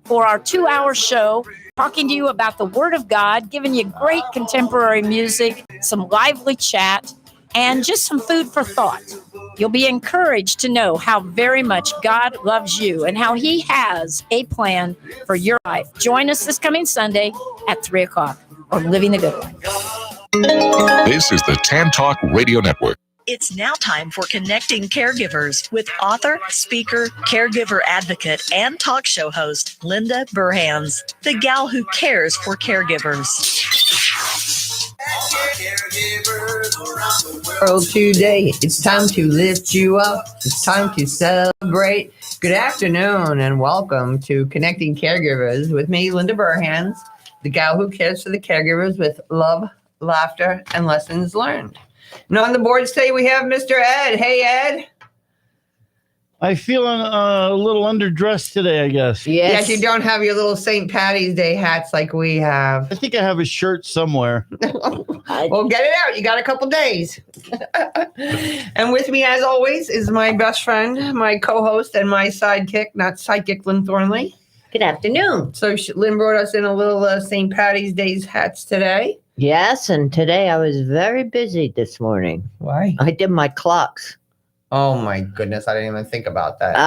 for our 2-hour show, talking to you about the Word of God, giving you great contemporary music, some lively chat, and just some food for thought. You'll be encouraged to know how very much God loves you and how He has a plan for your life. Join us this coming Sunday at 3 o'clock on Living the Good Life. This is the Tan Talk Radio Network. It's now time for Connecting Caregivers with author, speaker, caregiver advocate, and talk show host Linda Burhans, the gal who cares for caregivers. World today, it's time to lift you up. It's time to celebrate. Good afternoon and welcome to Connecting Caregivers with me, Linda Burhans, the gal who cares for the caregivers with love, laughter, and lessons learned. And on the board today, we have Mr. Ed. Hey, Ed. I'm feeling a little underdressed today, I guess. Yes, you don't have your little St. Patty's Day hats like we have. I think I have a shirt somewhere. Well, get it out. You got a couple days. And with me, as always, is my best friend, my co-host, and my sidekick, not sidekick, Lynn Thornley. Good afternoon. So Lynn brought us in a little St. Patty's Day hats today. Yes, and today I was very busy this morning. Why? I did my clocks. Oh my goodness, I didn't even think about that.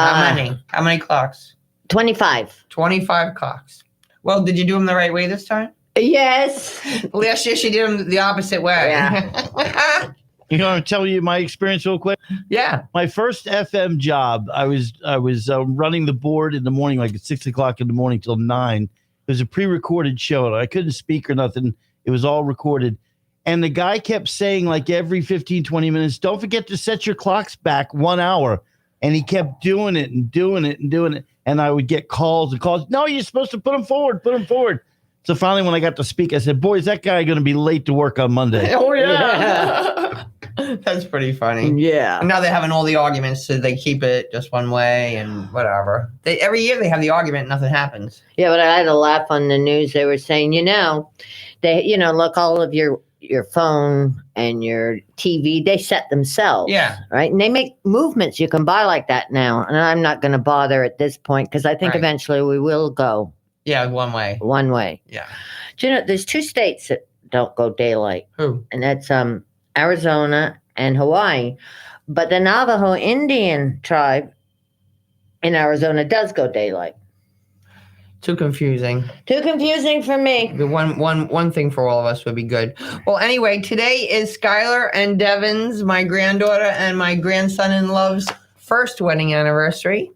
How many clocks? 25. 25 clocks. Well, did you do them the right way this time? Yes. Last year she did them the opposite way. Yeah. You want to tell you my experience real quick? Yeah. My first FM job, I was running the board in the morning, like at 6 o'clock in the morning till 9. It was a pre-recorded show. I couldn't speak or nothing. It was all recorded. And the guy kept saying, like, every 15, 20 minutes, don't forget to set your clocks back 1 hour. And he kept doing it and doing it and doing it. And I would get calls and calls. No, you're supposed to put them forward. So finally, when I got to speak, I said, boy, is that guy going to be late to work on Monday? Oh, yeah. That's pretty funny. Yeah. And now they're having all the arguments, so they keep it just one way and whatever. Every year they have the argument, nothing happens. Yeah, but I had a laugh on the news. They were saying, look, all of your phone and your TV, they set themselves. Yeah. Right? And they make movements you can buy like that now. And I'm not going to bother at this point because I think eventually we will go. Yeah, one way. One way. Yeah. Do there's 2 states that don't go daylight. Who? And that's Arizona and Hawaii. But the Navajo Indian tribe in Arizona does go daylight. Too confusing. Too confusing for me. The one thing for all of us would be good. Well, anyway, today is Skylar and Devin's, my granddaughter and my grandson-in-law's first wedding anniversary.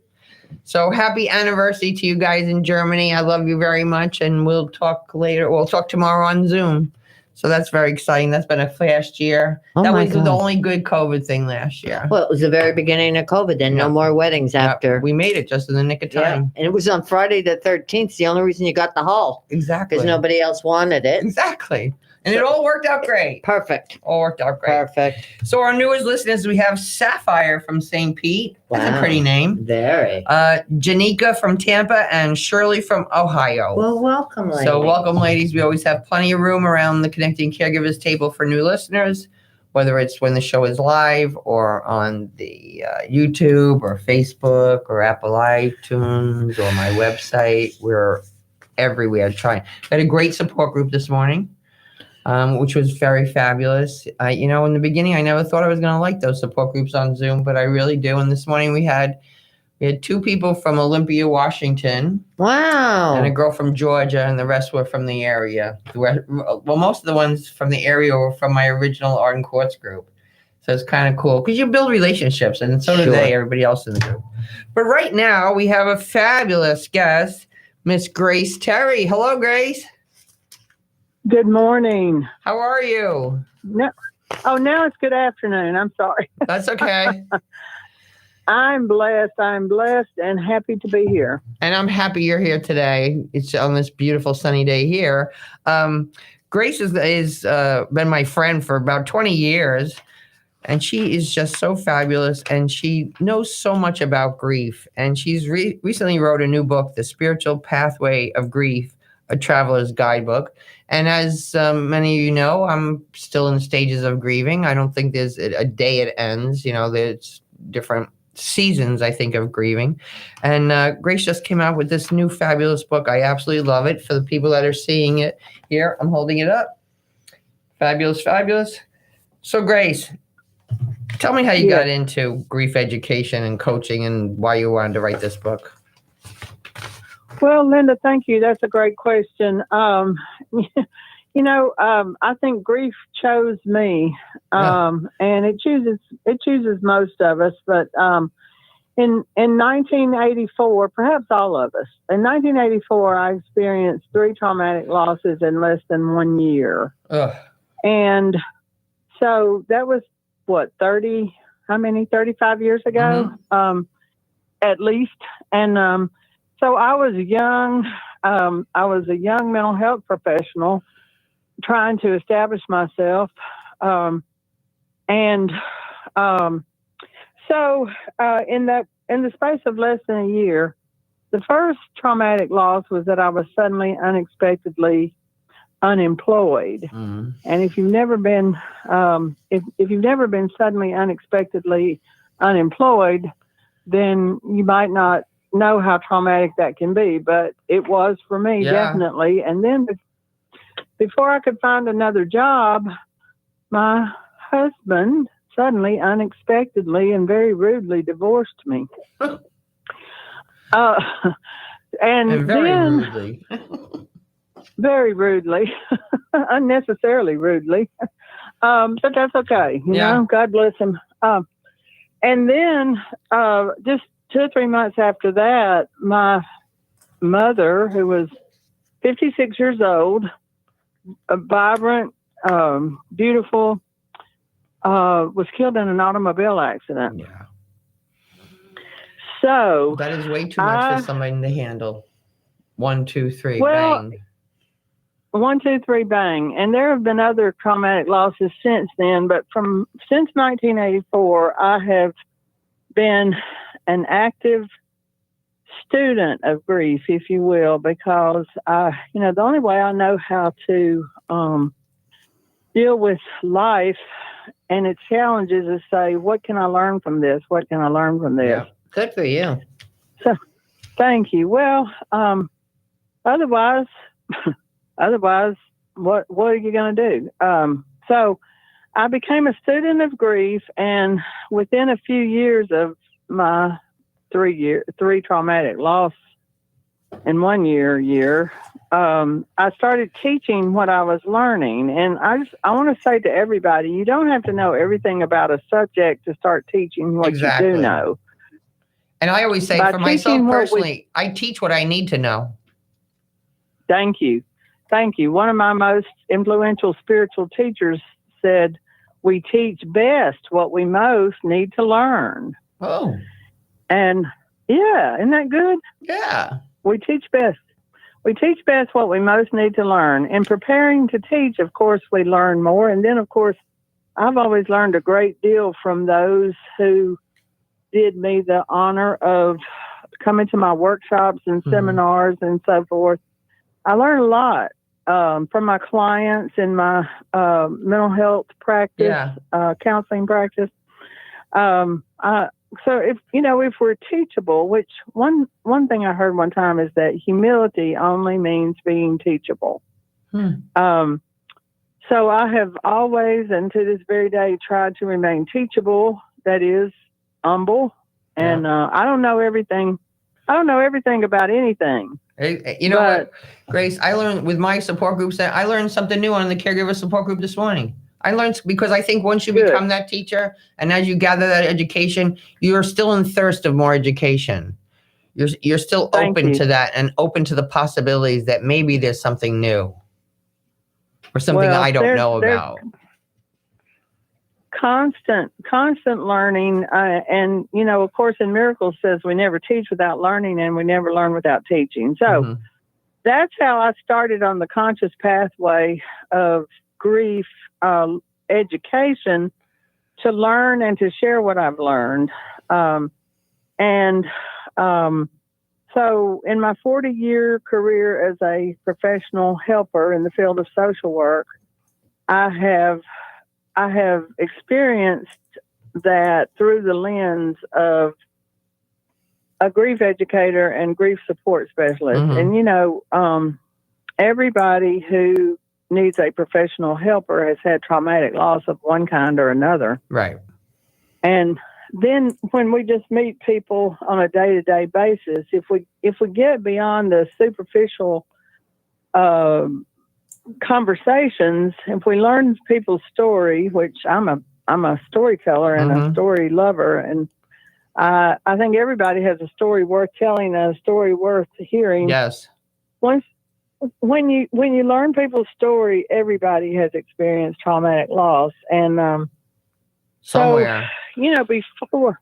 So happy anniversary to you guys in Germany. I love you very much, and we'll talk later. We'll talk tomorrow on Zoom. So that's very exciting. That's been a fast year. Oh, that my was God. the only good COVID thing last year. Well, it was the very beginning of COVID. Then no more weddings after. We made it just in the nick of time. And it was on Friday the 13th. The only reason you got the hall. Exactly. Because nobody else wanted it. Exactly. And it all worked out great. Perfect. All worked out great. Perfect. So our newest listeners, we have Sapphire from St. Pete. That's a pretty name. Very. Janika from Tampa and Shirley from Ohio. Well, welcome, ladies. So welcome, ladies. We always have plenty of room around the Connecting Caregivers table for new listeners, whether it's when the show is live or on the YouTube or Facebook or Apple iTunes or my website. We're everywhere trying. We had a great support group this morning. Which was very fabulous. In the beginning, I never thought I was going to like those support groups on Zoom, but I really do. And this morning we had 2 people from Olympia, Washington. Wow. And a girl from Georgia, and the rest were from the area. Most of the ones from the area were from my original Art and Courts group. So it's kind of cool because you build relationships, and so do they, everybody else in the group. But right now we have a fabulous guest, Miss Grace Terry. Hello, Grace. Good morning. How are you? Now it's good afternoon. I'm sorry. That's okay. I'm blessed and happy to be here. And I'm happy you're here today. It's on this beautiful sunny day here. Grace has been my friend for about 20 years, and she is just so fabulous, and she knows so much about grief. And she's recently wrote a new book, The Spiritual Pathway of Grief, a Traveler's Guidebook. And as many of you know, I'm still in stages of grieving. I don't think there's a day it ends. There's different seasons, I think, of grieving. And Grace just came out with this new fabulous book. I absolutely love it. For the people that are seeing it here, I'm holding it up. Fabulous, fabulous. So, Grace, tell me how you got into grief education and coaching and why you wanted to write this book. Well, Linda, thank you. That's a great question. I think grief chose me, and it chooses most of us. But in 1984, perhaps all of us, in 1984, I experienced 3 traumatic losses in less than 1 year. Ugh. And so that was, 35 years ago, at least. And so I was young. I was a young mental health professional trying to establish myself. So in the space of less than a year, the first traumatic loss was that I was suddenly unexpectedly unemployed. Mm-hmm. And if you've never been suddenly unexpectedly unemployed, then you might not know how traumatic that can be, but it was for me, definitely. And then before I could find another job, my husband suddenly, unexpectedly, and very rudely divorced me. And very then, rudely. Very rudely, unnecessarily rudely. But that's okay. You know, God bless him. And then just 2 or 3 months after that, my mother, who was 56 years old, vibrant, beautiful, was killed in an automobile accident. Yeah. So that is way too much for somebody to handle. 1, 2, 3, bang. 1, 2, 3, bang. And there have been other traumatic losses since then, but since 1984, I have been an active student of grief, if you will, because the only way I know how to deal with life and its challenges is say, what can I learn from this? What can I learn from this? Yeah. Good for you. So, thank you. Well, otherwise, what are you going to do? So I became a student of grief, and within a few years of my 3 traumatic loss in 1 year, I started teaching what I was learning. And I want to say to everybody, you don't have to know everything about a subject to start teaching what you do know. And I always say, for myself personally, I teach what I need to know. Thank you. Thank you. One of my most influential spiritual teachers said, we teach best what we most need to learn. Oh. And isn't that good? Yeah. We teach best. We teach best what we most need to learn. In preparing to teach, of course, we learn more. And then, of course, I've always learned a great deal from those who did me the honor of coming to my workshops and seminars and so forth. I learned a lot from my clients in my mental health practice, counseling practice. So if we're teachable, which one thing I heard one time is that humility only means being teachable. So I have always, and to this very day, tried to remain teachable. That is, humble. And I don't know everything. I don't know everything about anything. You know what, Grace? I learned with my support groups that I learned something new on the caregiver support group this morning. I learned because I think once you become that teacher and as you gather that education, you're still in thirst of more education. You're still open to that and open to the possibilities that maybe there's something new or something I don't know about. Constant learning. And, of course, in Miracles says we never teach without learning and we never learn without teaching. So that's how I started on the conscious pathway of grief education, to learn and to share what I've learned. So in my 40-year career as a professional helper in the field of social work, I have experienced that through the lens of a grief educator and grief support specialist. And, everybody who needs a professional helper has had traumatic loss of one kind or another. Right. And then when we just meet people on a day-to-day basis, if we get beyond the superficial conversations, if we learn people's story, which I'm a storyteller and a story lover, and I think everybody has a story worth telling, a story worth hearing. Yes. When you learn people's story, everybody has experienced traumatic loss, and somewhere. So,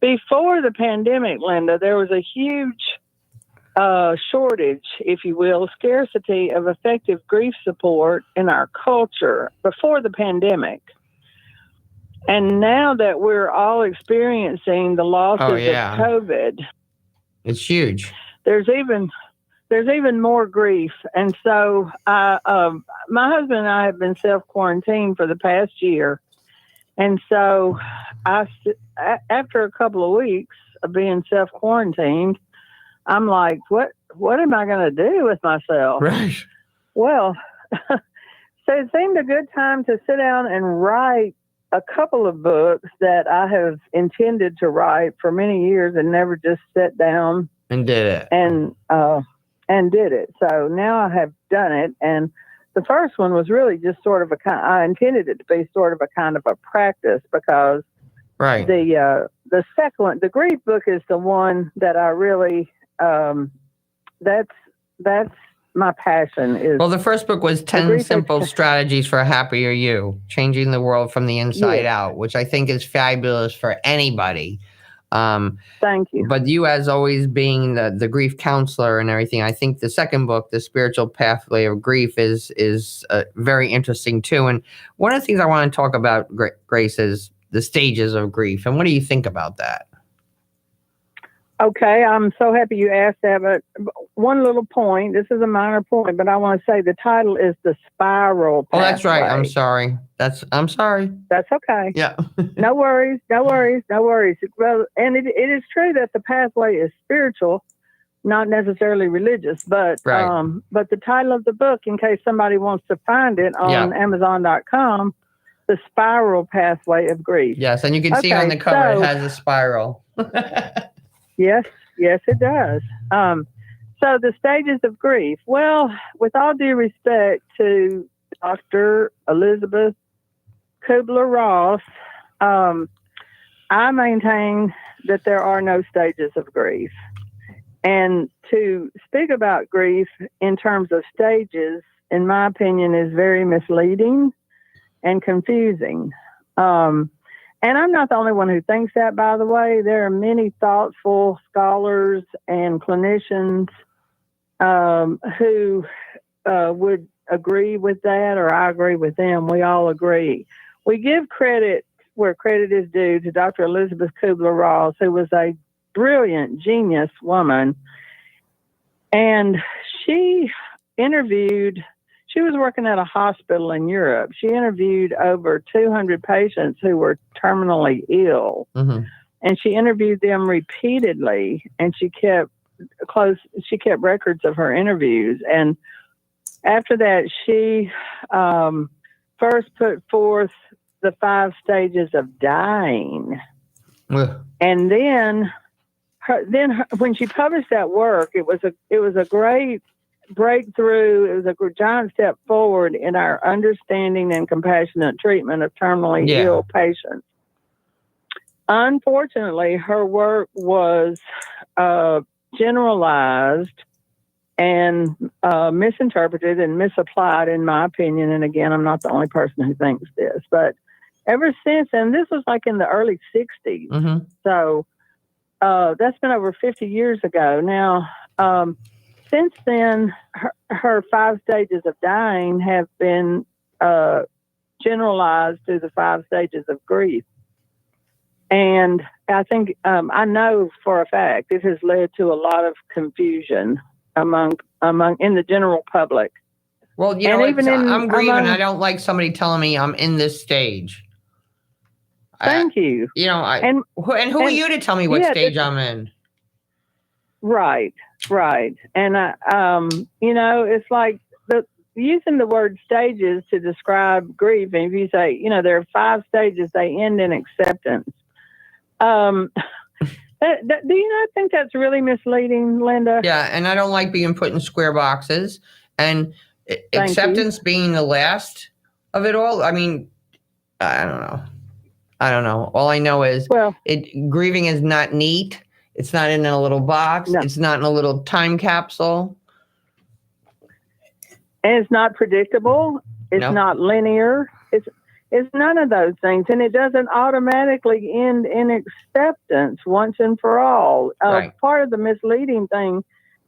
before the pandemic, Linda, there was a huge shortage, if you will, scarcity of effective grief support in our culture before the pandemic. And now that we're all experiencing the losses of COVID, it's huge. There's even more grief. And so my husband and I have been self-quarantined for the past year. And so after a couple of weeks of being self-quarantined, I'm like, what am I going to do with myself? Right. Well, so it seemed a good time to sit down and write a couple of books that I have intended to write for many years and never just sat down and did it. And did it. So now I have done it. And the first one was really just sort of I intended it to be sort of a kind of a practice, because the second one, the grief book, is the one that I really, that's my passion. Well, the first book was 10 Simple Strategies for a Happier You, Changing the World from the Inside Out, which I think is fabulous for anybody. Thank you. But you, as always, being the grief counselor and everything, I think the second book, The Spiritual Pathway of Grief, is very interesting too. And one of the things I want to talk about, Grace, is the stages of grief. And what do you think about that? Okay, I'm so happy you asked that. But one little point, this is a minor point, but I want to say the title is The Spiral Pathway. Oh, that's right. I'm sorry. I'm sorry. That's okay. Yeah. No worries. Well, and it is true that the pathway is spiritual, not necessarily religious, but the title of the book, in case somebody wants to find it on Amazon.com, The Spiral Pathway of Grief. Yes, and you can see on the cover, it has a spiral. Yes, it does. So the stages of grief. Well, with all due respect to Dr. Elizabeth Kubler-Ross, I maintain that there are no stages of grief. And to speak about grief in terms of stages, in my opinion, is very misleading and confusing. And I'm not the only one who thinks that, by the way. There are many thoughtful scholars and clinicians who would agree with that, or I agree with them. We all agree. We give credit where credit is due to Dr. Elizabeth Kubler-Ross, who was a brilliant, genius woman. And she was working at a hospital in Europe. She interviewed over 200 patients who were terminally ill. Mm-hmm. And she interviewed them repeatedly, and she kept records of her interviews. And after that, she first put forth the 5 stages of dying. And then when she published that work, it was a great breakthrough. It was a giant step forward in our understanding and compassionate treatment of terminally ill patients. Unfortunately, her work was generalized and misinterpreted and misapplied, in my opinion. And again, I'm not the only person who thinks this, but ever since, and this was like in the early 60s. Mm-hmm. So that's been over 50 years ago. Now, since then, her 5 stages of dying have been generalized to the 5 stages of grief. And I think, I know for a fact, it has led to a lot of confusion among in the general public. Well, you know, I'm grieving. I don't like somebody telling me I'm in this stage. Thank you. You know, and who are you to tell me what stage I'm in? Right. And, it's like using the word stages to describe grief. And if you say, there are 5 stages, they end in acceptance. Do you not think that's really misleading, Linda? Yeah, and I don't like being put in square boxes. And acceptance being the last of it all. I mean, I don't know. All I know is grieving is not neat. It's not in a little box. No. It's not in a little time capsule. And it's not predictable. It's not linear. It's none of those things. And it doesn't automatically end in acceptance once and for all. Right. Part of the misleading thing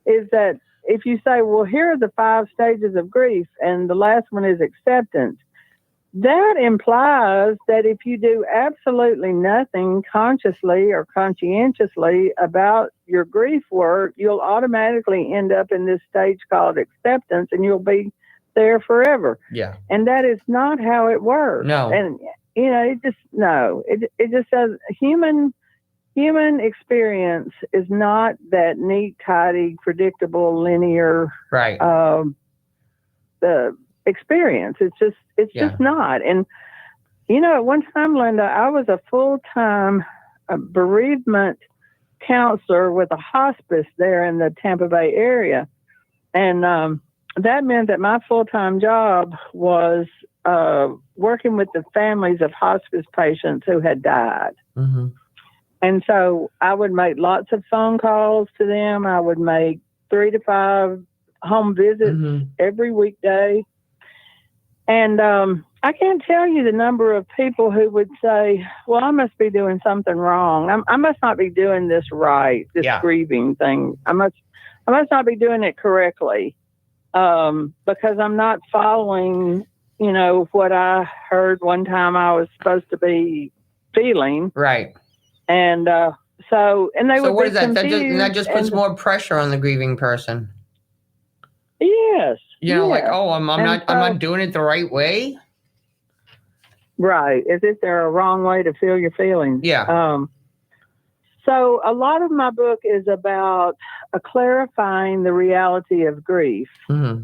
is that if you say, well, here are the 5 stages of grief, and the last one is acceptance, that implies that if you do absolutely nothing consciously or conscientiously about your grief work, you'll automatically end up in this stage called acceptance, and you'll be there forever. Yeah. And that is not how it works. No. And, it just says human experience is not that neat, tidy, predictable, linear. Right. The experience. It's just not. And, at one time, Linda, I was a full-time bereavement counselor with a hospice there in the Tampa Bay area. And that meant that my full-time job was working with the families of hospice patients who had died. Mm-hmm. And so I would make lots of phone calls to them. I would make 3 to 5 home visits every weekday. And I can't tell you the number of people who would say, well, I must be doing something wrong. I must not be doing this right, this grieving thing. I must not be doing it correctly because I'm not following, what I heard one time I was supposed to be feeling. Right. And and they would So what be is that? confused. That just puts more pressure on the grieving person. Yes. Like, oh, I'm not doing it the right way. Right. As if there a wrong way to feel your feelings. Yeah. So a lot of my book is about clarifying the reality of grief. Mm-hmm.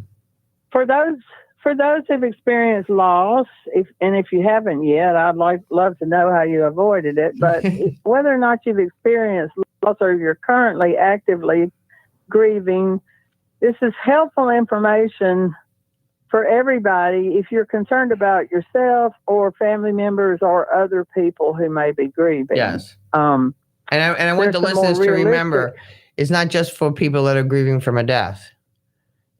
For those who've experienced loss, if you haven't yet, I'd love to know how you avoided it. But whether or not you've experienced loss or you're currently actively grieving, this is helpful information for everybody if you're concerned about yourself or family members or other people who may be grieving. Yes. And I want the listeners to remember, it's not just for people that are grieving from a death.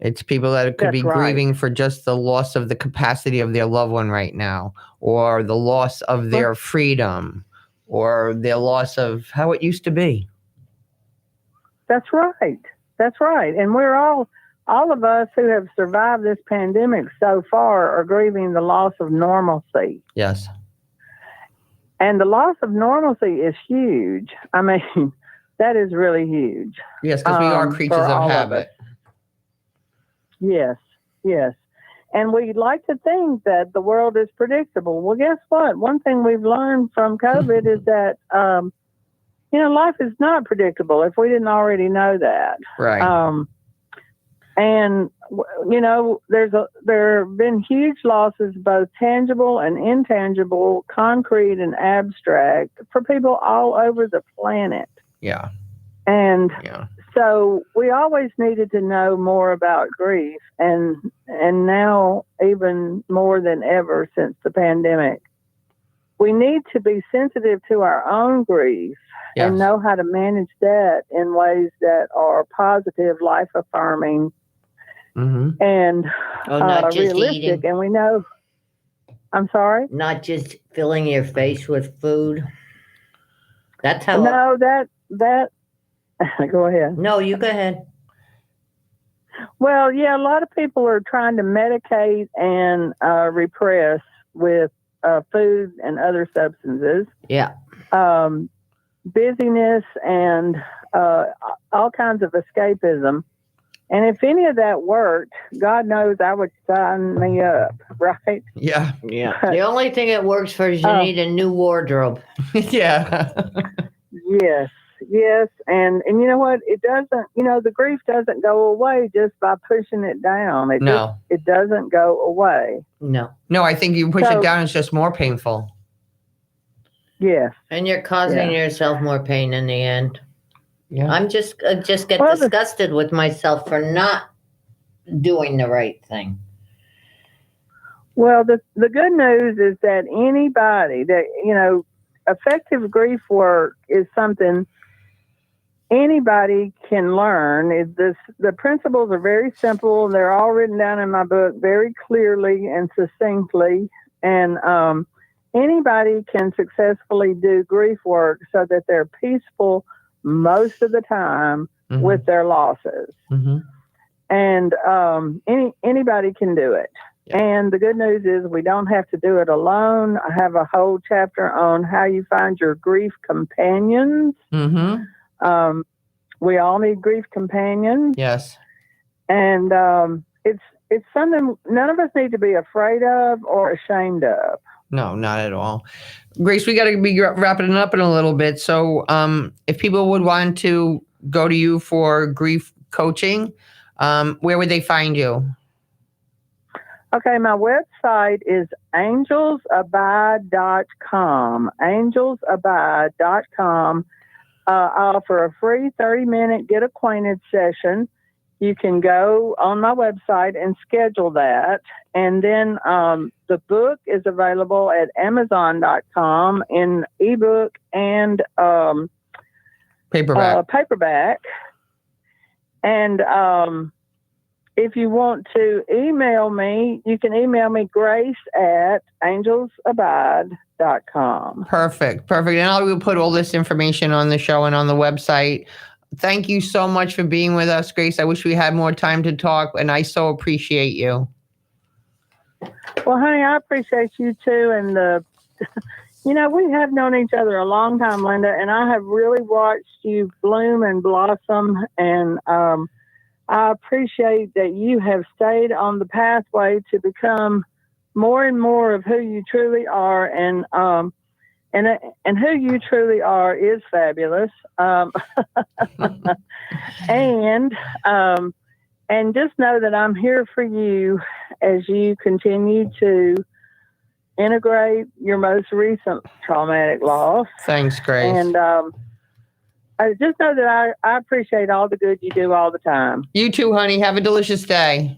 It's people that could be grieving for just the loss of the capacity of their loved one right now, or the loss of their freedom, or their loss of how it used to be. That's right. That's right. And we're all of us who have survived this pandemic so far are grieving the loss of normalcy. Yes. And the loss of normalcy is huge. I mean, that is really huge. Yes, because we are creatures of habit. Yes. And we like to think that the world is predictable. Well, guess what? One thing we've learned from COVID is that, life is not predictable if we didn't already know that. Right. And, there have been huge losses, both tangible and intangible, concrete and abstract, for people all over the planet. Yeah. And so we always needed to know more about grief, and now even more than ever since the pandemic. We need to be sensitive to our own grief and know how to manage that in ways that are positive, life-affirming, and not just realistic. eating. And we know, I'm sorry? Not just filling your face with food. That's how. No, that go ahead. No, you go ahead. Well, a lot of people are trying to medicate and repress with food and other substances. Yeah. Busyness and all kinds of escapism. And if any of that worked, God knows I would sign me up, right? Yeah. The only thing that works for is you need a new wardrobe. Yeah. Yes. yes. And you know what? It doesn't, the grief doesn't go away just by pushing it down. It doesn't go away. No, I think you push it down, it's just more painful. Yes. And you're causing yourself more pain in the end. Yeah. I'm just get disgusted with myself for not doing the right thing. Well, the good news is that anybody that, effective grief work is something anybody can learn. The principles are very simple. They're all written down in my book very clearly and succinctly. And anybody can successfully do grief work so that they're peaceful most of the time with their losses. Mm-hmm. And anybody can do it. Yeah. And the good news is we don't have to do it alone. I have a whole chapter on how you find your grief companions. Mm-hmm. We all need grief companions. Yes. And it's something none of us need to be afraid of or ashamed of. No, not at all. Grace, we got to be wrapping it up in a little bit. So if people would want to go to you for grief coaching, where would they find you? Okay, my website is angelsabide.com. Angelsabide.com. I offer a free 30-minute get acquainted session. You can go on my website and schedule that. And then the book is available at Amazon.com in ebook and paperback. And if you want to email me, you can email me grace@angelsabide.com. Perfect. And I will put all this information on the show and on the website. Thank you so much for being with us, Grace. I wish we had more time to talk, and I so appreciate you. Well, honey, I appreciate you too. And we have known each other a long time, Linda, and I have really watched you bloom and blossom. And I appreciate that you have stayed on the pathway to become more and more of who you truly are. And who you truly are is fabulous. And just know that I'm here for you as you continue to integrate your most recent traumatic loss. Thanks, Grace. And I just know that I appreciate all the good you do all the time. You too, honey. Have a delicious day.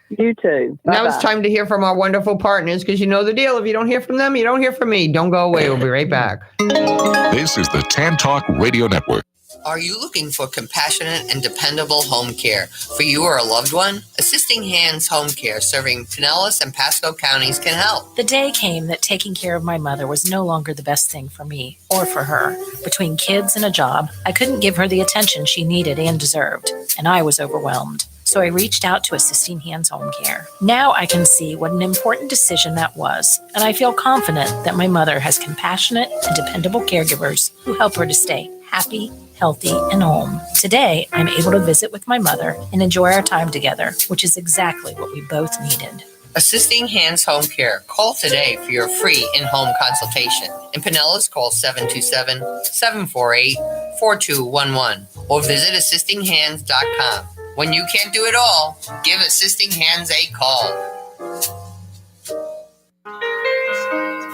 You too. Bye-bye. Now it's time to hear from our wonderful partners, because you know the deal. If you don't hear from them, you don't hear from me. Don't go away. We'll be right back. This is the Tan Talk Radio Network. Are you looking for compassionate and dependable home care for you or a loved one? Assisting Hands Home Care, serving Pinellas and Pasco counties, can help. The day came that taking care of my mother was no longer the best thing for me or for her. Between kids and a job, I couldn't give her the attention she needed and deserved, and I was overwhelmed. So I reached out to Assisting Hands Home Care. Now I can see what an important decision that was, and I feel confident that my mother has compassionate and dependable caregivers who help her to stay happy, healthy, and home. Today, I'm able to visit with my mother and enjoy our time together, which is exactly what we both needed. Assisting Hands Home Care. Call today for your free in-home consultation. In Pinellas, call 727-748-4211 or visit assistinghands.com. When you can't do it all, give Assisting Hands a call.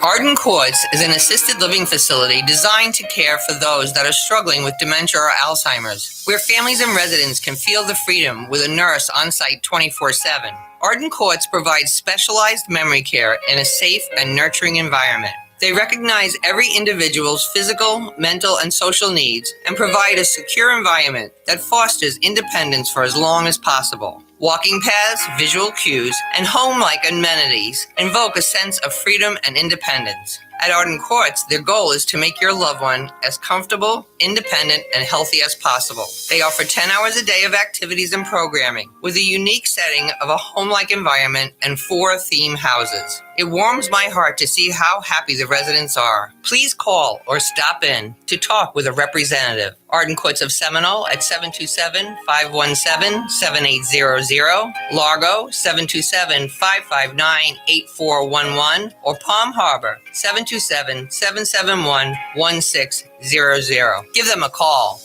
Arden Courts is an assisted living facility designed to care for those that are struggling with dementia or Alzheimer's, where families and residents can feel the freedom with a nurse on site 24/7. Arden Courts provides specialized memory care in a safe and nurturing environment. They recognize every individual's physical, mental, and social needs and provide a secure environment that fosters independence for as long as possible. Walking paths, visual cues, and home-like amenities invoke a sense of freedom and independence. At Arden Courts, their goal is to make your loved one as comfortable, independent, and healthy as possible. They offer 10 hours a day of activities and programming with a unique setting of a home-like environment and 4 theme houses. It warms my heart to see how happy the residents are. Please call or stop in to talk with a representative. Arden Courts of Seminole at 727-517-7800, Largo 727-559-8411, or Palm Harbor 727-771-16 Give them a call.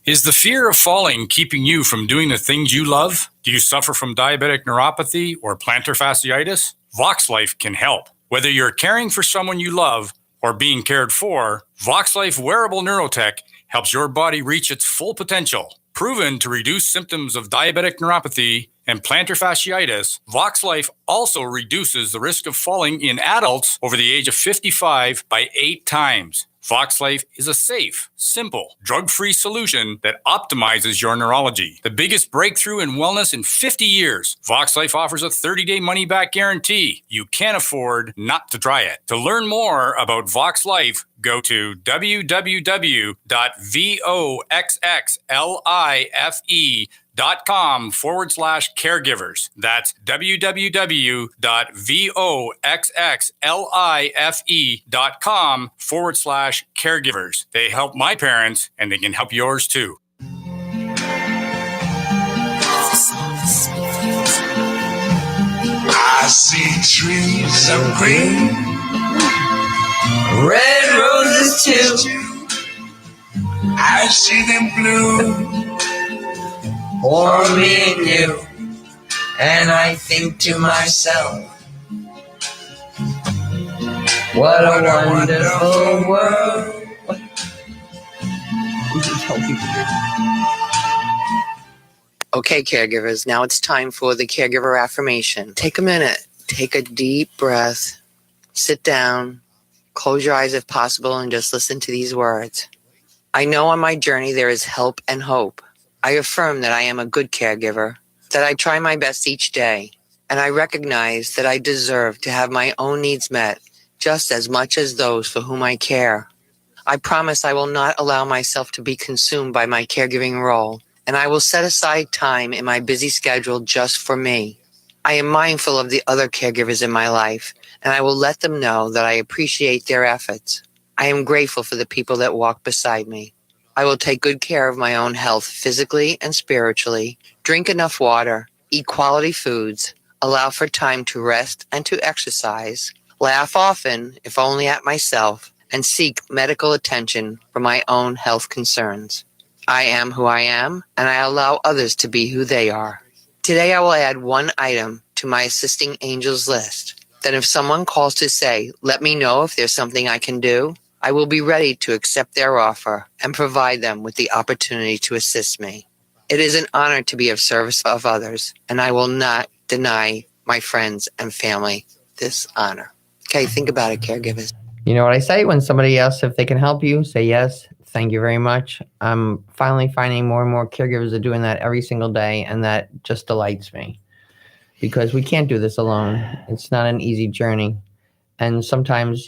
Is the fear of falling keeping you from doing the things you love? Do you suffer from diabetic neuropathy or plantar fasciitis? VoxLife can help. Whether you're caring for someone you love or being cared for, VoxLife wearable neurotech helps your body reach its full potential. Proven to reduce symptoms of diabetic neuropathy and plantar fasciitis, VoxLife also reduces the risk of falling in adults over the age of 55 by 8 times. VoxLife is a safe, simple, drug-free solution that optimizes your neurology. The biggest breakthrough in wellness in 50 years. VoxLife offers a 30-day money-back guarantee. You can't afford not to try it. To learn more about VoxLife, go to www.voxlife.com/caregivers. That's www.voxlife.com/caregivers. They help my parents and they can help yours too. I see trees of green, Red roses too. I see them blue For me and you. And I think to myself, what a wonderful world. Okay, caregivers, now it's time for the caregiver affirmation. Take a minute, take a deep breath, sit down, close your eyes if possible, and just listen to these words. I know on my journey there is help and hope. I affirm that I am a good caregiver, that I try my best each day, and I recognize that I deserve to have my own needs met just as much as those for whom I care. I promise I will not allow myself to be consumed by my caregiving role, and I will set aside time in my busy schedule just for me. I am mindful of the other caregivers in my life, and I will let them know that I appreciate their efforts. I am grateful for the people that walk beside me. I will take good care of my own health physically and spiritually, drink enough water, eat quality foods, allow for time to rest and to exercise, laugh often, if only at myself, and seek medical attention for my own health concerns. I am who I am, and I allow others to be who they are. Today I will add one item to my assisting angels list. Then if someone calls to say, let me know if there's something I can do, I will be ready to accept their offer and provide them with the opportunity to assist me. It is an honor to be of service of others, and I will not deny my friends and family this honor. Okay, think about it, caregivers. You know what I say when somebody asks if they can help you? Say yes. Thank you very much. I'm finally finding more and more caregivers are doing that every single day, and that just delights me because we can't do this alone. It's not an easy journey. And sometimes,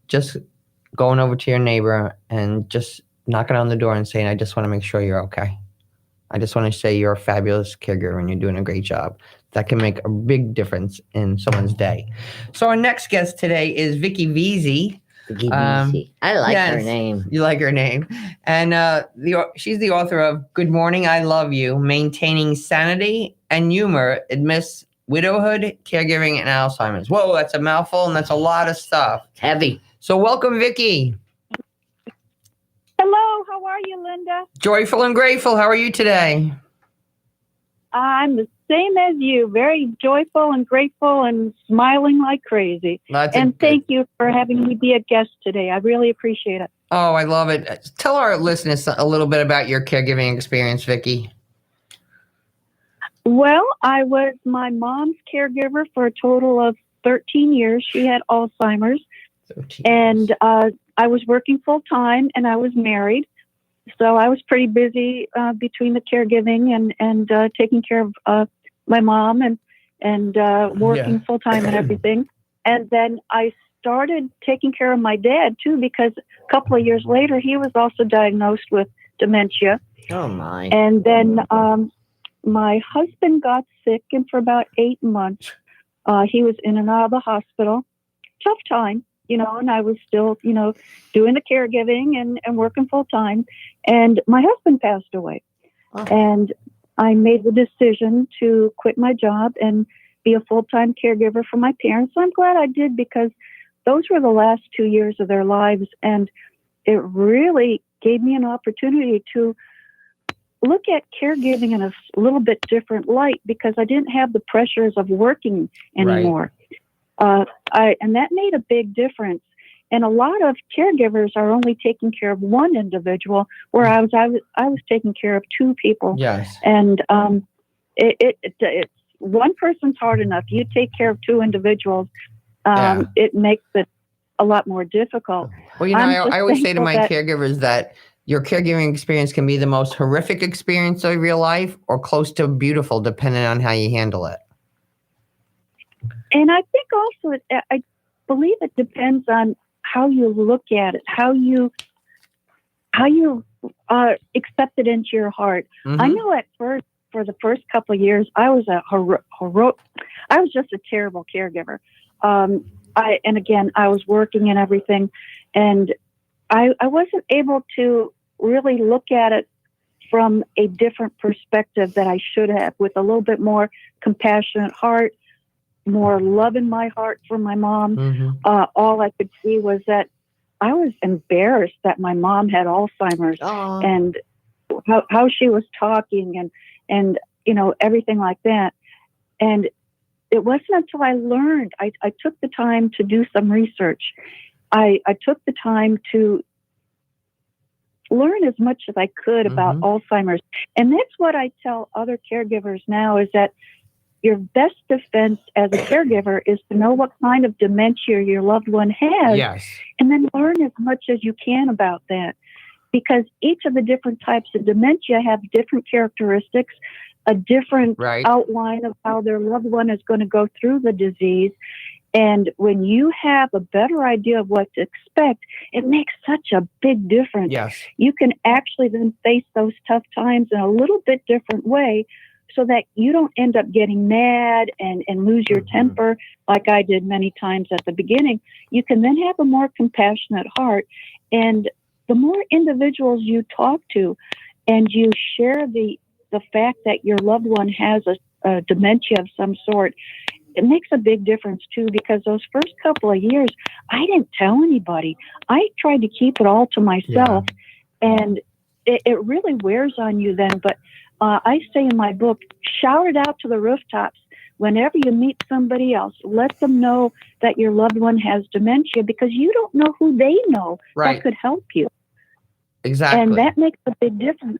just going over to your neighbor and just knocking on the door and saying, I just want to make sure you're okay. I just want to say you're a fabulous caregiver and you're doing a great job. That can make a big difference in someone's day. So our next guest today is Vicki Veasey. Vicki Veasey. I like her name. You like her name. And she's the author of Good Morning, I Love You, Maintaining Sanity and Humor Amidst Widowhood, Caregiving, and Alzheimer's. Whoa, that's a mouthful and that's a lot of stuff. It's heavy. So welcome, Vicki. Hello, how are you, Linda? Joyful and grateful. How are you today? I'm the same as you, very joyful and grateful and smiling like crazy. Thank you for having me be a guest today. I really appreciate it. Oh, I love it. Tell our listeners a little bit about your caregiving experience, Vicki. Well, I was my mom's caregiver for a total of 13 years. She had Alzheimer's. And I was working full time and I was married. So I was pretty busy between the caregiving and taking care of my mom and working full time and everything. And then I started taking care of my dad too, because a couple of years later, he was also diagnosed with dementia. Oh my. And then my husband got sick, and for about 8 months, he was in and out of the hospital. Tough time. And I was still, doing the caregiving and working full time. And my husband passed away. Oh. And I made the decision to quit my job and be a full-time caregiver for my parents. So I'm glad I did, because those were the last 2 years of their lives. And it really gave me an opportunity to look at caregiving in a little bit different light, because I didn't have the pressures of working anymore. And that made a big difference. And a lot of caregivers are only taking care of one individual, whereas I was taking care of two people. Yes. And it's one person's hard enough. You take care of two individuals, it makes it a lot more difficult. Well, I always say to my caregivers that your caregiving experience can be the most horrific experience of your life or close to beautiful, depending on how you handle it. And I think also, I believe it depends on how you look at it, how you accept it into your heart. Mm-hmm. I know at first, for the first couple of years, I was I was just a terrible caregiver. And again, I was working and everything, and I wasn't able to really look at it from a different perspective that I should have, with a little bit more compassionate heart, more love in my heart for my mom. Mm-hmm. All I could see was that I was embarrassed that my mom had Alzheimer's. Aww. And how she was talking and everything like that. And it wasn't until I learned, I took the time to do some research. I took the time to learn as much as I could about Alzheimer's. And that's what I tell other caregivers now, is that your best defense as a caregiver is to know what kind of dementia your loved one has. Yes. And then learn as much as you can about that. Because each of the different types of dementia have different characteristics, a different outline of how their loved one is going to go through the disease. And when you have a better idea of what to expect, it makes such a big difference. Yes. You can actually then face those tough times in a little bit different way, so that you don't end up getting mad and lose your temper like I did many times at the beginning. You can then have a more compassionate heart. And the more individuals you talk to and you share the fact that your loved one has a dementia of some sort, it makes a big difference too, because those first couple of years, I didn't tell anybody. I tried to keep it all to myself, and it really wears on you then. But I say in my book, shout it out to the rooftops. Whenever you meet somebody else, let them know that your loved one has dementia, because you don't know who they know that could help you. Exactly. And that makes a big difference,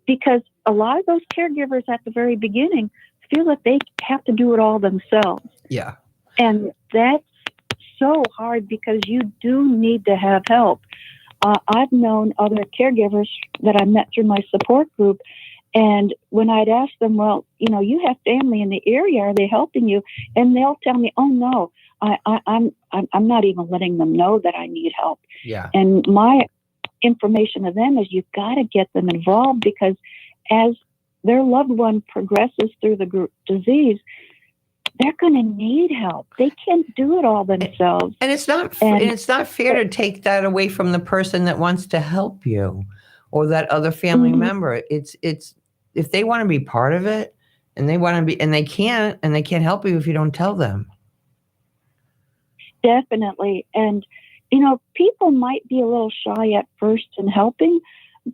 because a lot of those caregivers at the very beginning feel that they have to do it all themselves. Yeah. And that's so hard, because you do need to have help. I've known other caregivers that I met through my support group, and when I'd ask them, well, you have family in the area, are they helping you? And they'll tell me, oh no, I'm not even letting them know that I need help. Yeah. And my information to them is, you've got to get them involved, because as their loved one progresses through the disease, they're going to need help. They can't do it all themselves. And it's not fair to take that away from the person that wants to help you, or that other family member. It's if they want to be part of it, and they want to be, and they can't help you if you don't tell them. Definitely. And people might be a little shy at first in helping,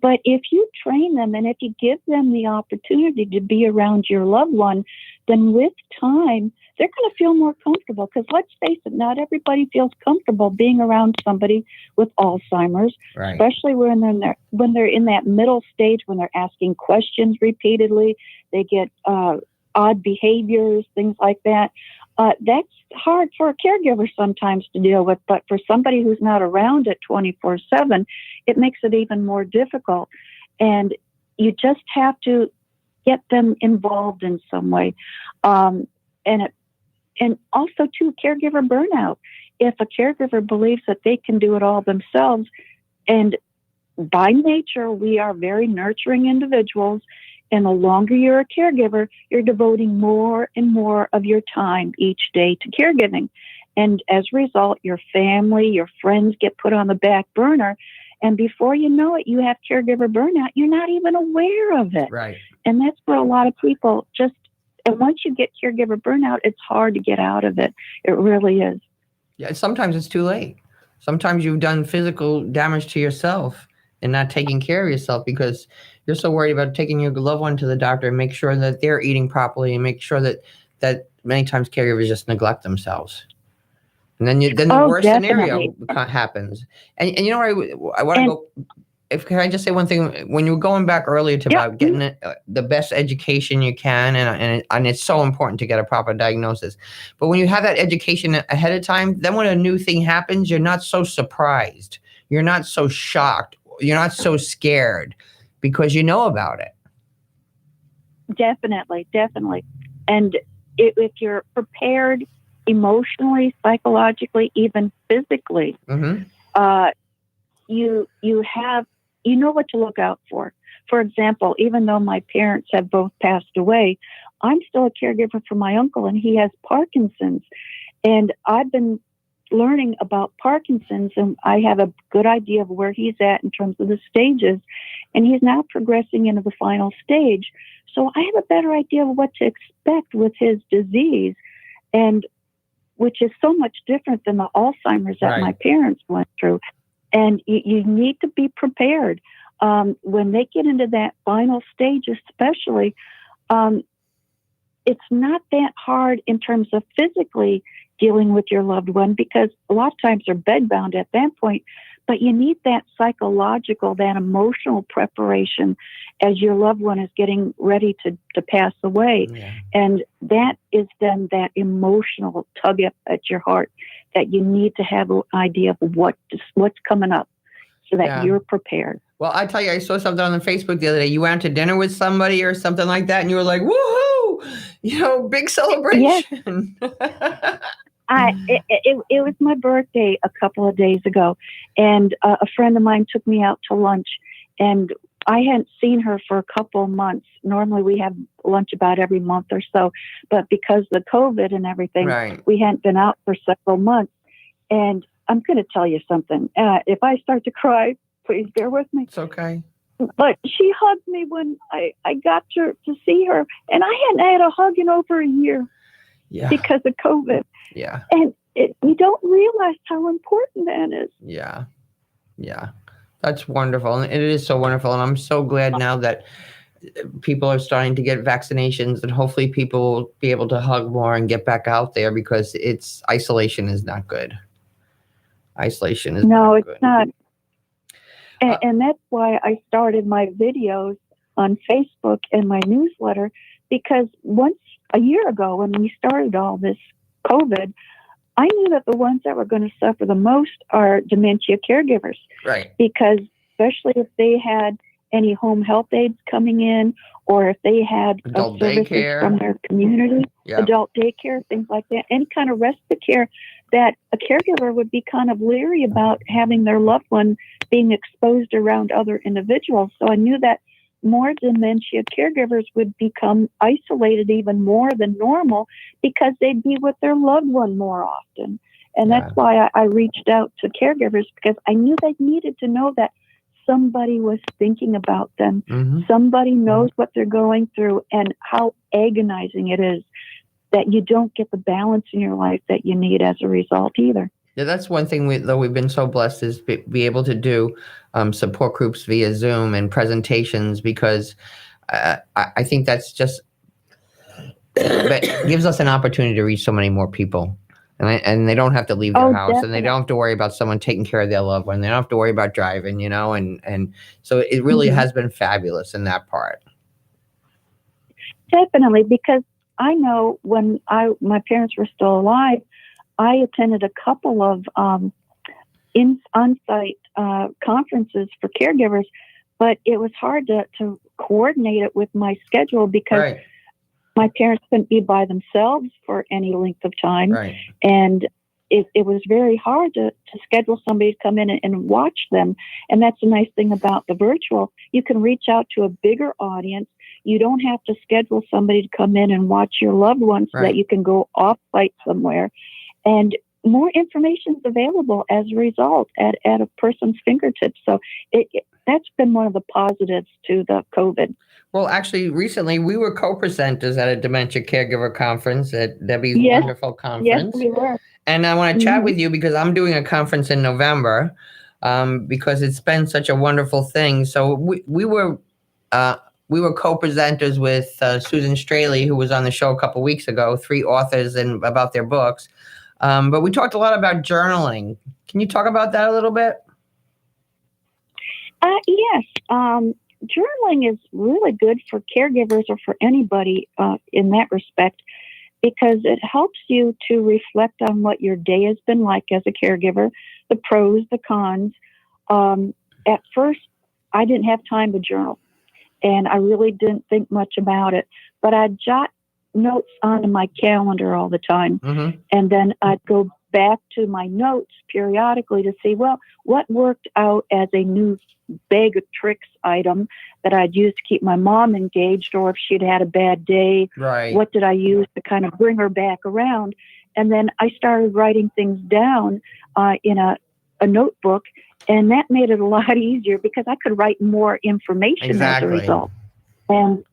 but if you train them and if you give them the opportunity to be around your loved one, then with time, they're going to feel more comfortable. Because let's face it, not everybody feels comfortable being around somebody with Alzheimer's, especially when they're in that middle stage, when they're asking questions repeatedly, they get odd behaviors, things like that. That's hard for a caregiver sometimes to deal with, but for somebody who's not around it 24/7, it makes it even more difficult. And you just have to get them involved in some way. And also too, caregiver burnout. If a caregiver believes that they can do it all themselves, and by nature, we are very nurturing individuals, and the longer you're a caregiver, you're devoting more and more of your time each day to caregiving. And as a result, your family, your friends get put on the back burner. And before you know it, you have caregiver burnout. You're not even aware of it. Right. And that's where a lot of people and once you get caregiver burnout, it's hard to get out of it. It really is. Yeah, sometimes it's too late. Sometimes you've done physical damage to yourself and not taking care of yourself because you're so worried about taking your loved one to the doctor and make sure that they're eating properly and make sure that many times caregivers just neglect themselves. And then the worst definitely. scenario happens. And you know where I want to go. Can I just say one thing? When you were going back earlier to about getting the best education you can, and it's so important to get a proper diagnosis. But when you have that education ahead of time, then when a new thing happens, you're not so surprised. You're not so shocked. You're not so scared because you know about it. Definitely. And if you're prepared emotionally, psychologically, even physically, you know what to look out for. For example, even though my parents have both passed away, I'm still a caregiver for my uncle, and he has Parkinson's. And I've been learning about Parkinson's, and I have a good idea of where he's at in terms of the stages. And he's now progressing into the final stage. So I have a better idea of what to expect with his disease, and which is so much different than the Alzheimer's that my parents went through. And you need to be prepared. When they get into that final stage, especially, it's not that hard in terms of physically dealing with your loved one because a lot of times they're bedbound at that point. But you need that psychological, that emotional preparation as your loved one is getting ready to pass away. Yeah. And that is then that emotional tug at your heart that you need to have an idea of what's coming up so that you're prepared. Well, I tell you, I saw something on Facebook the other day. You went to dinner with somebody or something like that, and you were like, woohoo! Big celebration. Yes. It was my birthday a couple of days ago, and a friend of mine took me out to lunch, and I hadn't seen her for a couple of months. Normally we have lunch about every month or so, but because of the COVID and everything, we hadn't been out for several months. And I'm going to tell you something. If I start to cry, please bear with me. It's okay. But she hugged me when I got to see her, and I hadn't had a hug in over a year because of COVID. Yeah. And you don't realize how important that is. Yeah. That's wonderful. And it is so wonderful. And I'm so glad now that people are starting to get vaccinations and hopefully people will be able to hug more and get back out there because isolation is not good. Isolation is not good. No, it's not. And that's why I started my videos on Facebook and my newsletter, because a year ago when we started all this COVID, I knew that the ones that were going to suffer the most are dementia caregivers. Right. Because especially if they had any home health aides coming in, or if they had adult services daycare from their community, adult daycare, things like that, any kind of respite care, that a caregiver would be kind of leery about having their loved one being exposed around other individuals. So I knew that more dementia caregivers would become isolated even more than normal because they'd be with their loved one more often. And that's why I reached out to caregivers, because I knew they needed to know that somebody was thinking about them. Mm-hmm. Somebody knows what they're going through and how agonizing it is that you don't get the balance in your life that you need as a result either. Yeah, that's one thing we've been so blessed is be able to do support groups via Zoom and presentations, because I think that's just that gives us an opportunity to reach so many more people. And they don't have to leave their house, definitely. And they don't have to worry about someone taking care of their loved one. They don't have to worry about driving, and so it really has been fabulous in that part. Definitely, because I know when my parents were still alive, I attended a couple of on-site conferences for caregivers, but it was hard to coordinate it with my schedule because my parents couldn't be by themselves for any length of time. Right. And it was very hard to schedule somebody to come in and watch them. And that's the nice thing about the virtual. You can reach out to a bigger audience. You don't have to schedule somebody to come in and watch your loved one so that you can go off-site somewhere. And more information is available as a result at a person's fingertips. So that's been one of the positives to the COVID. Well, actually, recently we were co-presenters at a dementia caregiver conference at Debbie's wonderful conference. Yes, we were. And I want to chat with you because I'm doing a conference in November because it's been such a wonderful thing. So we were co-presenters with Susan Straley, who was on the show a couple weeks ago, 3 authors and about their books. But we talked a lot about journaling. Can you talk about that a little bit? Yes. Journaling is really good for caregivers or for anybody in that respect, because it helps you to reflect on what your day has been like as a caregiver, the pros, the cons. At first, I didn't have time to journal, and I really didn't think much about it, but I'd jot notes onto my calendar all the time. And then I'd go back to my notes periodically to see, well, what worked out as a new bag of tricks item that I'd use to keep my mom engaged, or if she'd had a bad day, what did I use to kind of bring her back around? And then I started writing things down in a notebook, and that made it a lot easier because I could write more information as a result. And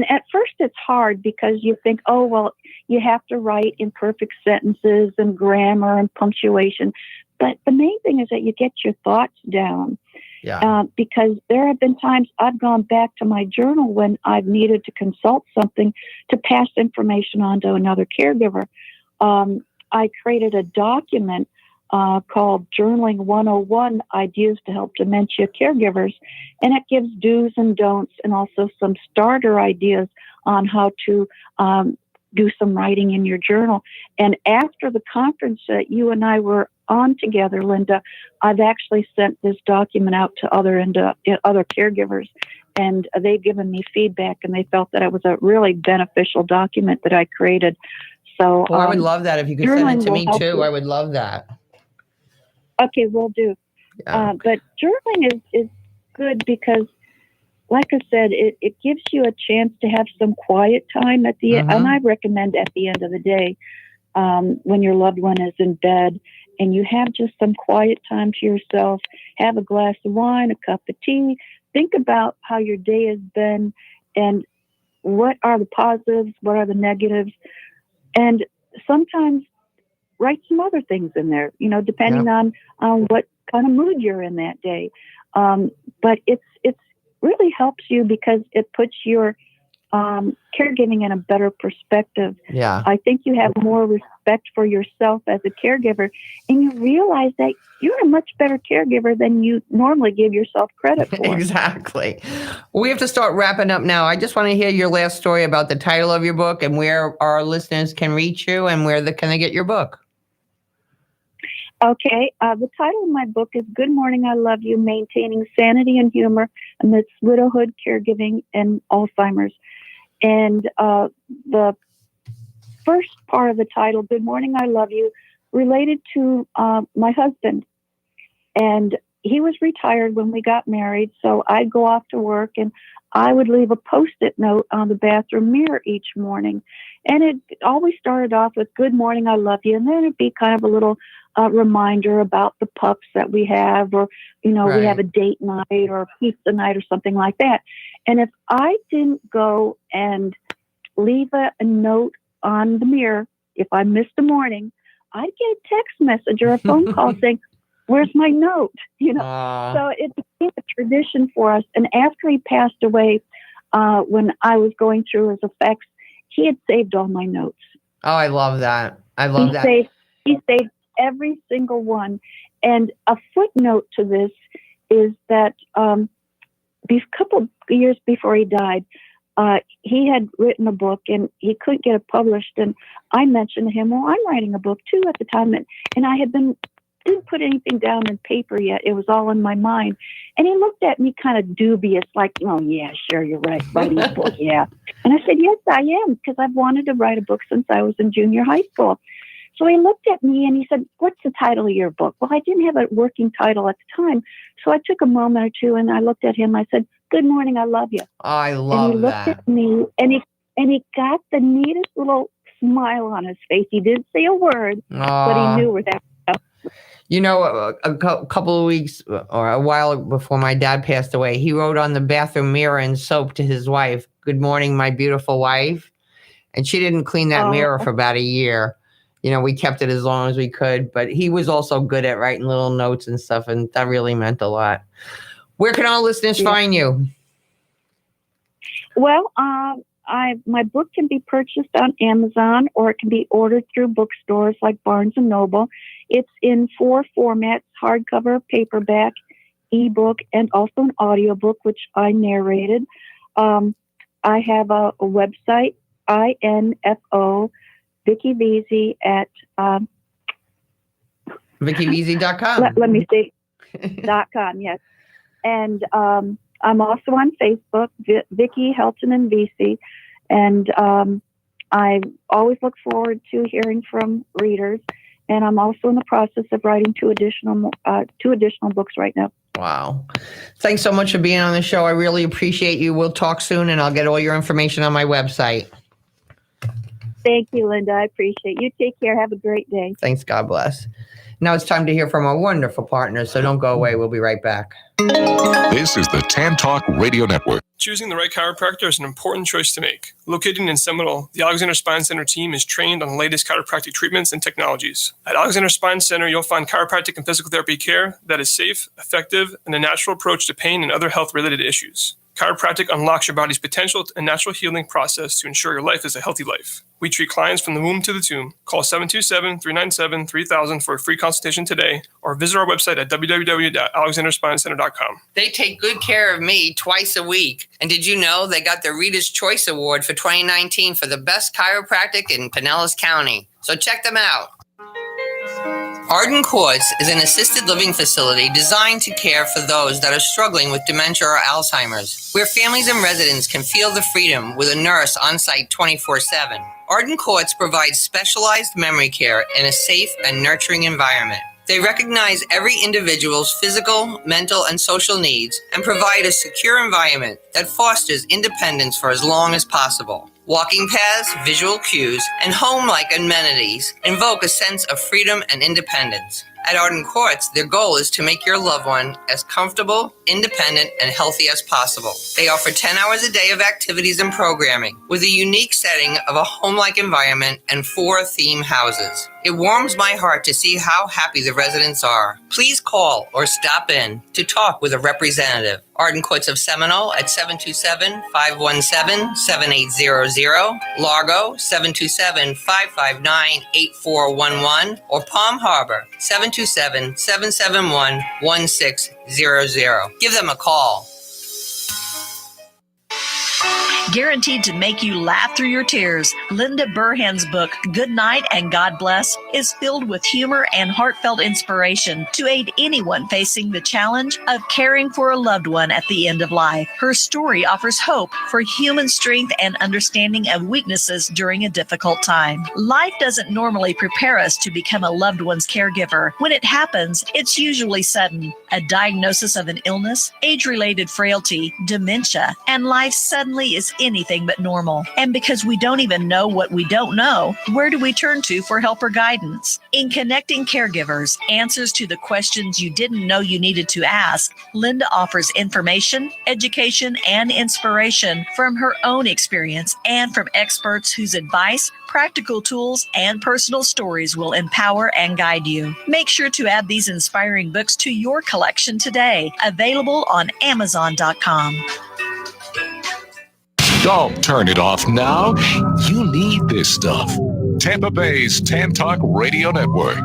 at first it's hard because you think, oh, well, you have to write in perfect sentences and grammar and punctuation. But the main thing is that you get your thoughts down. Because there have been times I've gone back to my journal when I've needed to consult something to pass information on to another caregiver. I created a document called Journaling 101, Ideas to Help Dementia Caregivers, and it gives do's and don'ts and also some starter ideas on how to do some writing in your journal. And after the conference that you and I were on together, Linda, I've actually sent this document out to other caregivers, and they've given me feedback, and they felt that it was a really beneficial document that I created. So I would love that if you could send it to me too. I would love that. Okay, will do. But journaling is good because, like I said, it gives you a chance to have some quiet time at the end. And I recommend at the end of the day, when your loved one is in bed and you have just some quiet time to yourself, have a glass of wine, a cup of tea, think about how your day has been and what are the positives, what are the negatives, and sometimes write some other things in there, depending on what kind of mood you're in that day. But it's really helps you because it puts your caregiving in a better perspective. I think you have more respect for yourself as a caregiver, and you realize that you're a much better caregiver than you normally give yourself credit for. Exactly. We have to start wrapping up now. I just want to hear your last story about the title of your book and where our listeners can reach you and where can they get your book. Okay, the title of my book is Good Morning, I Love You, Maintaining Sanity and Humor Amidst Widowhood, Caregiving, and Alzheimer's. And the first part of the title, Good Morning, I Love You, related to my husband. And he was retired when we got married, so I'd go off to work and I would leave a Post-it note on the bathroom mirror each morning. And it always started off with, Good morning, I love you. And then it'd be kind of a little reminder about the pups that we have, or, we have a date night or a pizza night or something like that. And if I didn't go and leave a note on the mirror, if I missed a morning, I'd get a text message or a phone call saying, where's my note? So it became a tradition for us. And after he passed away, when I was going through his effects, he had saved all my notes. Oh, I love that. He saved every single one. And a footnote to this is that these couple years before he died, he had written a book and he couldn't get it published. And I mentioned to him, well, I'm writing a book too at the time. And I didn't put anything down in paper yet. It was all in my mind. And he looked at me kind of dubious, like, oh, yeah, sure, you're right, writing a book, yeah. And I said, yes, I am, because I've wanted to write a book since I was in junior high school. So he looked at me and he said, what's the title of your book? Well, I didn't have a working title at the time. So I took a moment or two and I looked at him. I said, Good morning, I love you. I love that. And he looked at me and he got the neatest little smile on his face. He didn't say a word, but he knew where that was. A couple of weeks or a while before my dad passed away, he wrote on the bathroom mirror in soap to his wife, Good morning, my beautiful wife. And she didn't clean that mirror for about a year. we kept it as long as we could, but he was also good at writing little notes and stuff, and that really meant a lot. Where can our listeners find you? Well, my book can be purchased on Amazon, or it can be ordered through bookstores like Barnes & Noble. It's in 4 formats: hardcover, paperback, ebook, and also an audiobook, which I narrated. I have a website, info Vicki Veasey at VickiVeasey.com. Let me see. .com, yes. And I'm also on Facebook, Vicki Helton and Veasey, and I always look forward to hearing from readers. And I'm also in the process of writing two additional books right now. Wow. Thanks so much for being on the show. I really appreciate you. We'll talk soon, and I'll get all your information on my website. Thank you, Linda. I appreciate you. Take care. Have a great day. Thanks. God bless. Now it's time to hear from our wonderful partners, so don't go away. We'll be right back. This is the Tan Talk Radio Network. Choosing the right chiropractor is an important choice to make. Located in Seminole, the Alexander Spine Center team is trained on the latest chiropractic treatments and technologies. At Alexander Spine Center, you'll find chiropractic and physical therapy care that is safe, effective, and a natural approach to pain and other health-related issues. Chiropractic unlocks your body's potential and natural healing process to ensure your life is a healthy life. We treat clients from the womb to the tomb. Call 727-397-3000 for a free consultation today, or visit our website at www.alexanderspinecenter.com. They take good care of me twice a week. And did you know they got the Reader's Choice Award for 2019 for the best chiropractic in Pinellas County? So check them out. Arden Courts is an assisted living facility designed to care for those that are struggling with dementia or Alzheimer's, where families and residents can feel the freedom with a nurse on site 24/7. Arden Courts provides specialized memory care in a safe and nurturing environment. They recognize every individual's physical, mental, and social needs and provide a secure environment that fosters independence for as long as possible. Walking paths, visual cues, and home-like amenities invoke a sense of freedom and independence. At Arden Courts, their goal is to make your loved one as comfortable, independent, and healthy as possible. They offer 10 hours a day of activities and programming, with a unique setting of a home-like environment and 4 theme houses. It warms my heart to see how happy the residents are. Please call or stop in to talk with a representative. Arden Courts of Seminole at 727-517-7800, Largo 727-559-8411, or Palm Harbor 727-771-1600. Give them a call. Guaranteed to make you laugh through your tears, Linda Burhan's book, Good Night and God Bless, is filled with humor and heartfelt inspiration to aid anyone facing the challenge of caring for a loved one at the end of life. Her story offers hope for human strength and understanding of weaknesses during a difficult time. Life doesn't normally prepare us to become a loved one's caregiver. When it happens, it's usually sudden. A diagnosis of an illness, age-related frailty, dementia, and life suddenly is anything but normal. And because we don't even know what we don't know, where do we turn to for help or guidance? In Connecting Caregivers, Answers to the Questions You Didn't Know You Needed to Ask, Linda offers information, education, and inspiration from her own experience and from experts whose advice, practical tools, and personal stories will empower and guide you. Make sure to add these inspiring books to your collection today. Available on Amazon.com. Don't turn it off now. You need this stuff. Tampa Bay's Tan Talk Radio Network.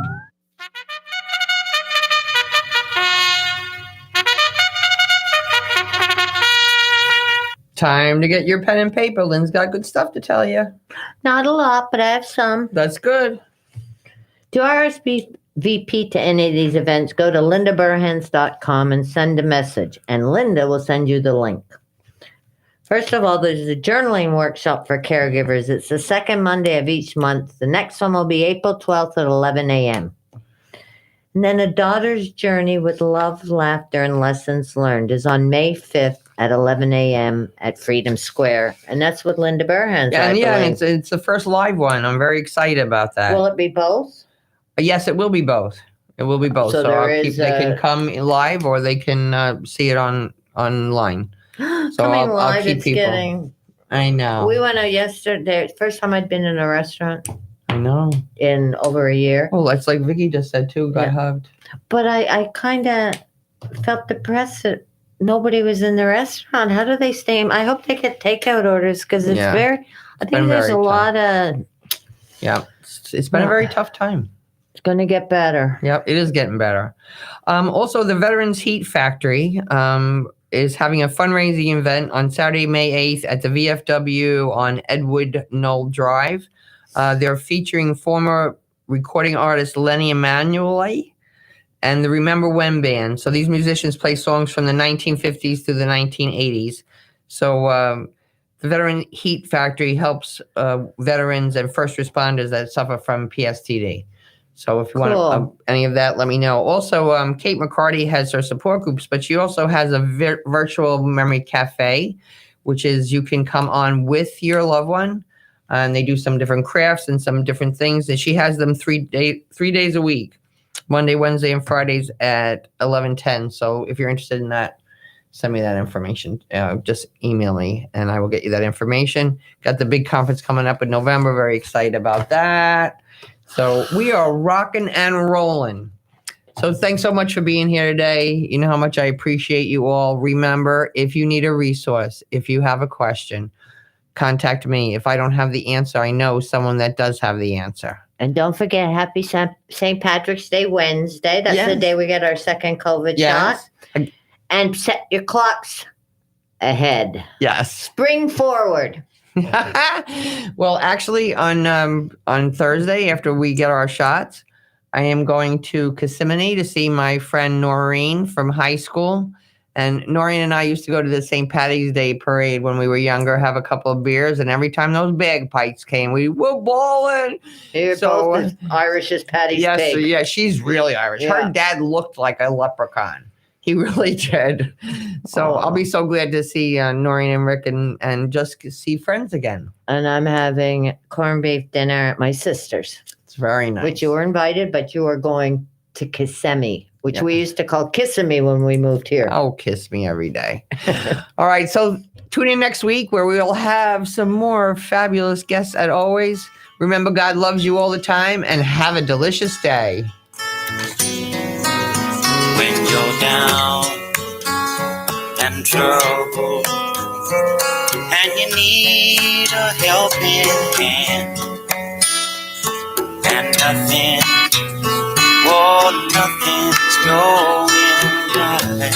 Time to get your pen and paper. Lynn's got good stuff to tell you. Not a lot, but I have some. That's good. To RSVP to any of these events, go to lindaburhans.com and send a message, and Linda will send you the link. First of all, there's a journaling workshop for caregivers. It's the second Monday of each month. The next one will be April 12th at 11 a.m. And then A Daughter's Journey with Love, Laughter, and Lessons Learned is on May 5th at 11 a.m. at Freedom Square. And that's with Linda Burhans. It's the first live one. I'm very excited about that. Will it be both? Yes, it will be both. It will be both. So they can come live or they can see it online. So Coming I'll live, keep it's people. getting... I know. We went out yesterday. First time I'd been in a restaurant. I I know. in over a year. Oh, that's like Vicky just said too. Got Yeah. hugged. But I kind of felt depressed that nobody was in the restaurant. How do they stay? I hope they get takeout orders because it's I think been there's very a tough. lot of. Yeah, it's been a very tough time. It's going to get better. Yep, it is getting better. Also, the Veterans Heat Factory is having a fundraising event on Saturday, May 8th at the VFW on Edward Knoll Drive. They're featuring former recording artist Lenny Emanuele and the Remember When Band. So these musicians play songs from the 1950s to the 1980s. So the Veteran Heat Factory helps veterans and first responders that suffer from PSTD. So if you want any of that, let me know. Also, Kate McCarty has her support groups, but she also has a virtual memory cafe, which is you can come on with your loved one, and they do some different crafts and some different things. And she has them 3 days a week, Monday, Wednesday, and Fridays at 11:10. So if you're interested in that, send me that information. Just email me, and I will get you that information. Got the big conference coming up in November. Very excited about that. So we are rocking and rolling. So thanks so much for being here today. You know how much I appreciate you all. Remember, if you need a resource, if you have a question, contact me. If I don't have the answer, I know someone that does have the answer. And don't forget, happy St. Patrick's Day Wednesday. That's the day we get our second COVID shot. And set your clocks ahead. Yes. Spring forward. Well, actually, on Thursday, after we get our shots, I am going to Kissimmee to see my friend Noreen from high school. And Noreen and I used to go to the St. Patty's Day parade when we were younger, have a couple of beers, and every time those bagpipes came, we were bawling. You're both as Irish as Patty's pig. So, yeah, she's really Irish. Yeah. Her dad looked like a leprechaun. He really did. So I'll be so glad to see Noreen and Rick and just see friends again. And I'm having corned beef dinner at my sister's. It's very nice. Which you were invited, but you are going to Kissimmee, which we used to call Kissimmee when we moved here. Oh, kiss me every day. All right. So tune in next week where we'll have some more fabulous guests as always. Remember, God loves you all the time, and have a delicious day. When you're down and trouble and you need a helping hand and nothing's going right,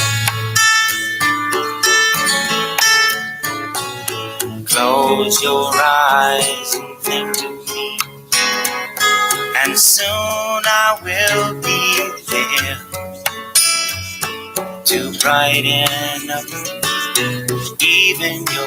close your eyes and think of me, and soon I will be there to brighten up even your